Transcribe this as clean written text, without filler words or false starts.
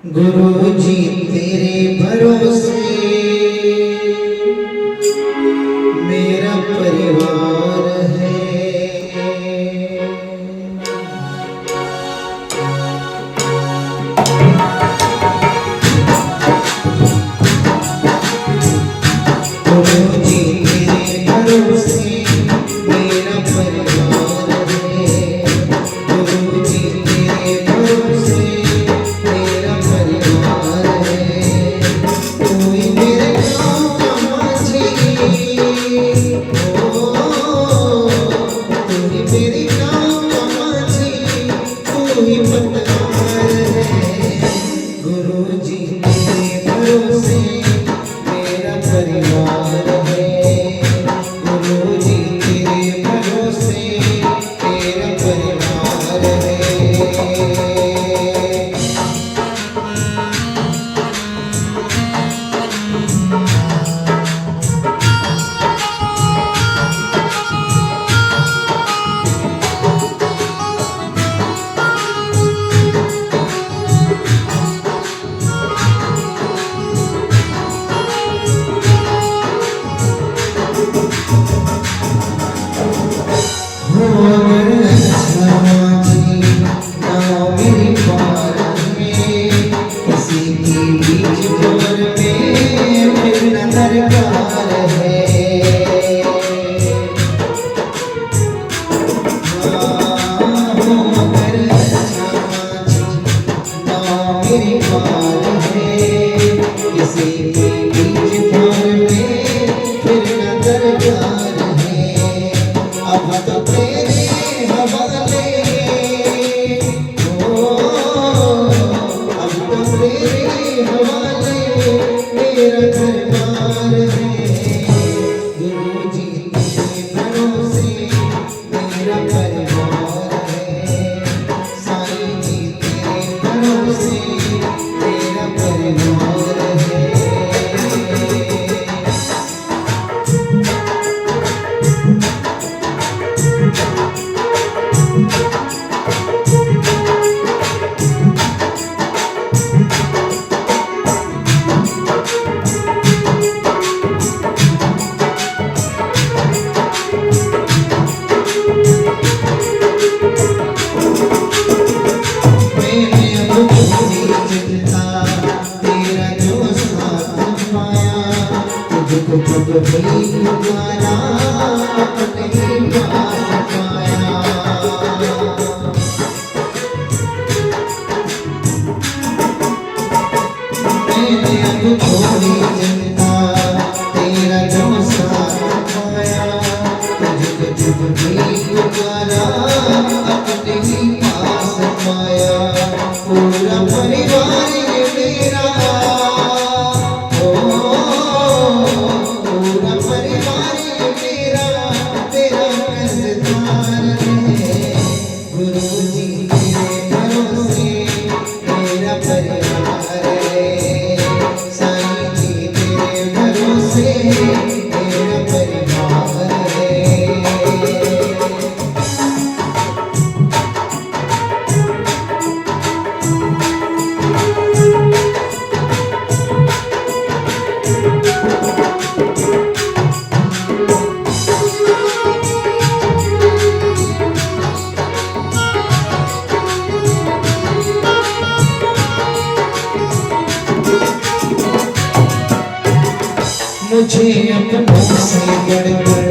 गुरु जी तेरे भरोसे मेरा परिवार है। गुरु जी तेरे भरोसे मेरा परिवार है। गुरु जी तेरे भरोसे मेरा परिवार है। तू ही मेरे गाँव का माझी, तू ही मेरे गाँव का माझी, तू ही पतवार है। गुरु जी तेरे भरोसे मेरा परिवार है। गुरु जी तेरे भरोसे मेरा परिवार है। पूरा परिवार ये मेरा, पूरा परिवार ये मेरा तेरा कर्जदार है। गुरु जी तेरे भरोसे मेरा परिवार है। साईं जी तेरे भरोसे मेरा परिवार है। मुझे अपनों से बढ़कर